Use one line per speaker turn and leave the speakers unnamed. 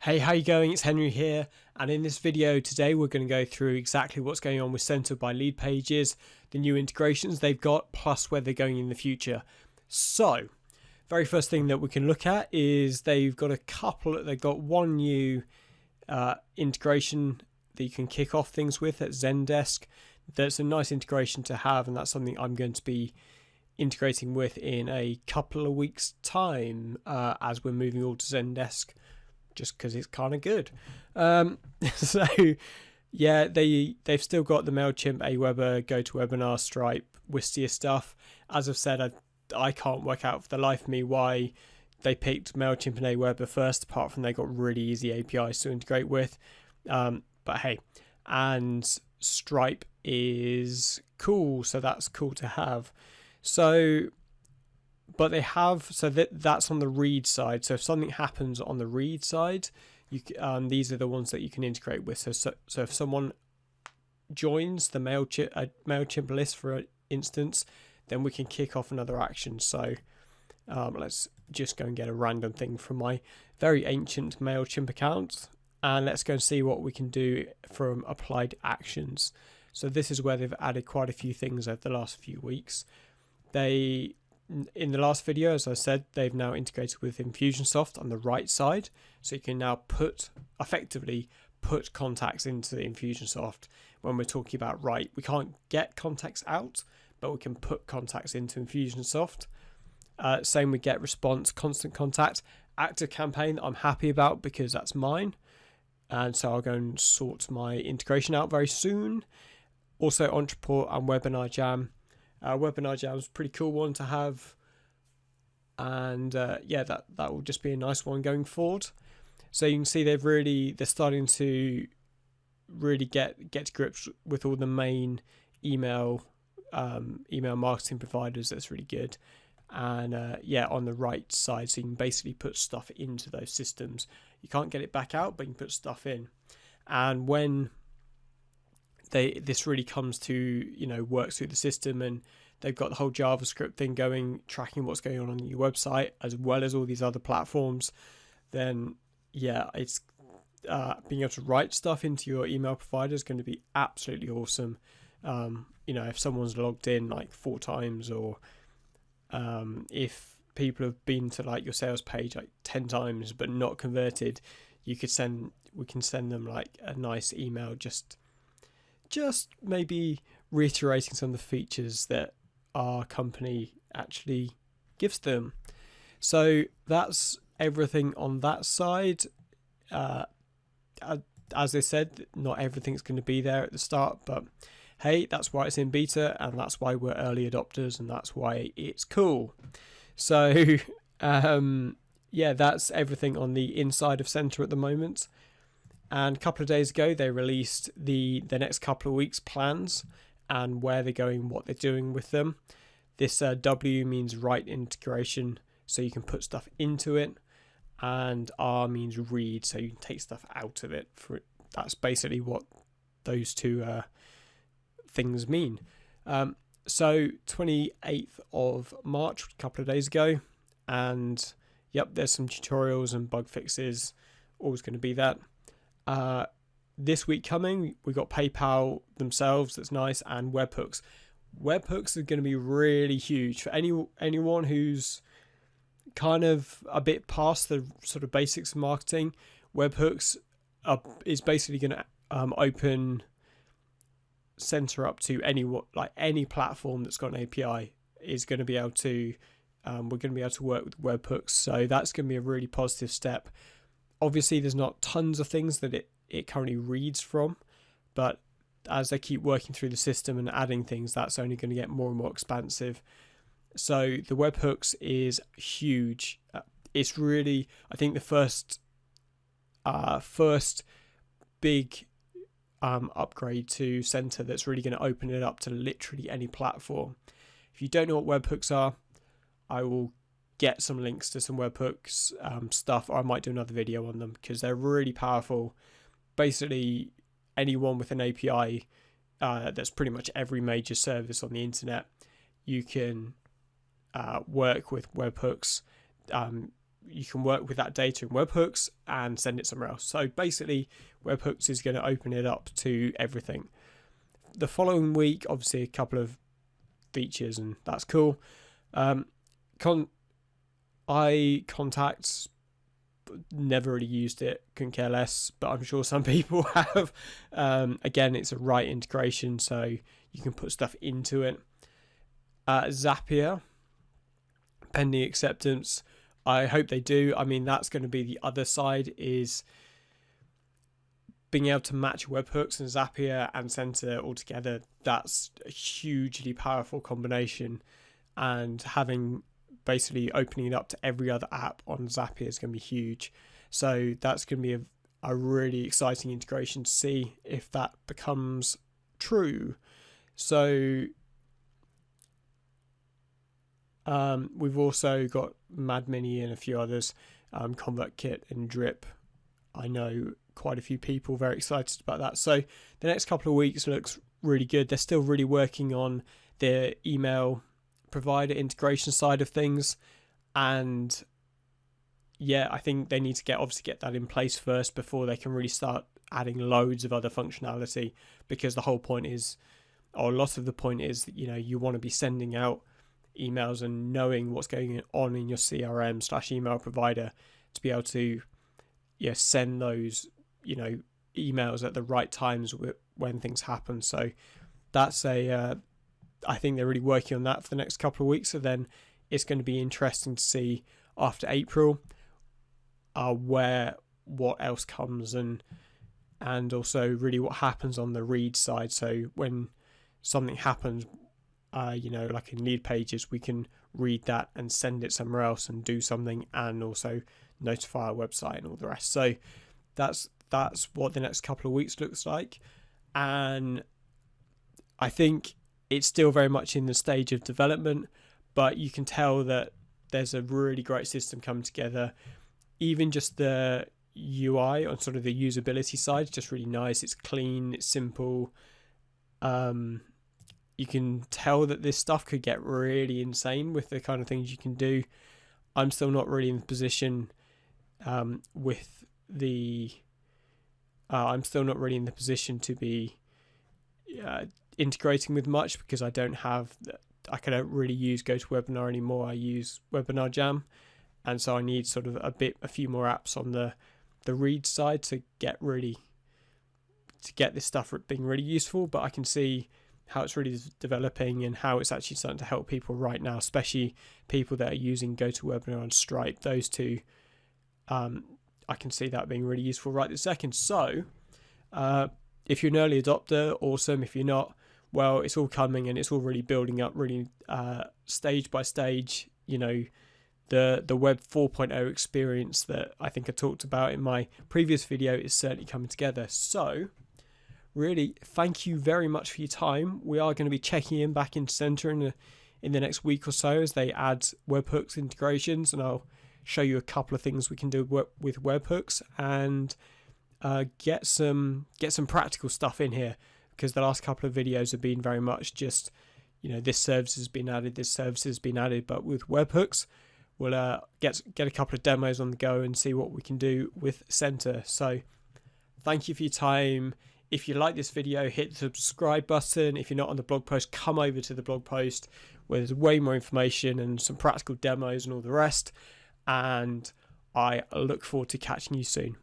Hey, how you going? It's Henry here, and in this video today we're going to go through exactly what's going on with Center by LeadPages, the new integrations they've got, plus where they're going in the future. So, very first thing that we can look at is they've got one new integration that you can kick off things with at Zendesk. That's a nice integration to have, and that's something I'm going to be integrating with in a couple of weeks' time as we're moving all to Zendesk. Just because it's kind of good. So yeah, they've still got the MailChimp, Aweber, GoToWebinar, Stripe, Wistia stuff. As I've said, I can't work out for the life of me why they picked MailChimp and Aweber first, apart from they got really easy APIs to integrate with. But hey, and Stripe is cool, so that's cool to have. So, but they have, so that's on the read side. So if something happens on the read side, these are the ones that you can integrate with. So if someone joins the MailChimp list, for instance, then we can kick off another action. So let's just go and get a random thing from my very ancient MailChimp account. And let's go and see what we can do from applied actions. So this is where they've added quite a few things over the last few weeks. In the last video, as I said, they've now integrated with Infusionsoft on the right side. So you can now effectively put contacts into Infusionsoft when we're talking about write. We can't get contacts out, but we can put contacts into Infusionsoft. Same with get response, constant contact. ActiveCampaign I'm happy about because that's mine. And so I'll go and sort my integration out very soon. Also Entreport and Webinar Jam. Webinar Jam is a pretty cool one to have, and yeah, that will just be a nice one going forward. So you can see they're starting to really get to grips with all the main email marketing providers. That's really good. And yeah, on the right side, so you can basically put stuff into those systems. You can't get it back out, but you can put stuff in. And when this really comes to, works through the system, and they've got the whole JavaScript thing going, tracking what's going on your website, as well as all these other platforms, then yeah, it's being able to write stuff into your email provider is going to be absolutely awesome. If someone's logged in like 4 times, or if people have been to like your sales page like 10 times but not converted, we can send them like a nice email just maybe reiterating some of the features that our company actually gives them. So that's everything on that side. As I said, not everything's going to be there at the start, but hey, that's why it's in beta, and that's why we're early adopters, and that's why it's cool. So yeah, that's everything on the inside of Center at the moment. And a couple of days ago, they released the next couple of weeks' plans and where they're going, what they're doing with them. This W means write integration, so you can put stuff into it, and R means read, so you can take stuff out of it. That's basically what those two things mean. So 28th of March, a couple of days ago, and yep, there's some tutorials and bug fixes. Always going to be that. This week coming, we got PayPal themselves, that's nice, and webhooks. Webhooks are going to be really huge for anyone who's kind of a bit past the sort of basics of marketing. Webhooks is basically going to open Center up to any platform that's got an API is going to be able to. We're going to be able to work with webhooks, so that's going to be a really positive step. Obviously, there's not tons of things that it currently reads from, but as they keep working through the system and adding things, that's only going to get more and more expansive. So the webhooks is huge. It's really, I think, the first big upgrade to Center that's really going to open it up to literally any platform. If you don't know what webhooks are, I will get some links to some webhooks stuff, or I might do another video on them because they're really powerful. Basically, anyone with an API that's pretty much every major service on the internet, you can work with webhooks. you can work with that data in webhooks and send it somewhere else. So basically, webhooks is going to open it up to everything. The following week, obviously, a couple of features, and that's cool. Contacts, never really used it, couldn't care less, but I'm sure some people have. Again, it's a right integration, so you can put stuff into it. Zapier, pending acceptance. I hope they do. I mean, that's going to be the other side, is being able to match webhooks and Zapier and Center all together. That's a hugely powerful combination, and having basically opening it up to every other app on Zapier is going to be huge. So that's going to be a really exciting integration to see if that becomes true. So we've also got Mad Mini and a few others, ConvertKit and Drip. I know quite a few people very excited about that. So the next couple of weeks looks really good. They're still really working on their email provider integration side of things, and yeah, I think they need to get that in place first before they can really start adding loads of other functionality, because the whole point is, or a lot of the point is, that you want to be sending out emails and knowing what's going on in your CRM/email provider to be able to send those emails at the right times when things happen. So that's I think they're really working on that for the next couple of weeks. So then it's going to be interesting to see after April what else comes, and also really what happens on the read side. So when something happens, like in LeadPages, we can read that and send it somewhere else and do something, and also notify our website and all the rest. So that's what the next couple of weeks looks like. And I think it's still very much in the stage of development, but you can tell that there's a really great system coming together. Even just the UI on sort of the usability side is just really nice. It's clean, it's simple. You can tell that this stuff could get really insane with the kind of things you can do. I'm still not really in the position to be integrating with much, because I don't really use GoToWebinar anymore. I use Webinar Jam, and so I need sort of a few more apps on the read side to get this stuff being really useful. But I can see how it's really developing and how it's actually starting to help people right now, especially people that are using GoToWebinar and Stripe. Those two, I can see that being really useful right this second. So if you're an early adopter, awesome. If you're not, well, it's all coming and it's all really building up really stage by stage. The Web 4.0 experience that I think I talked about in my previous video is certainly coming together. So really, thank you very much for your time. We are going to be checking in back in Center in the next week or so as they add webhooks integrations, and I'll show you a couple of things we can do with webhooks, and get some practical stuff in here, because the last couple of videos have been very much just this service has been added, this service has been added. But with webhooks, we'll get a couple of demos on the go and see what we can do with Center. So thank you for your time. If you like this video, hit the subscribe button. If you're not on the blog post, come over to the blog post where there's way more information and some practical demos and all the rest. And I look forward to catching you soon.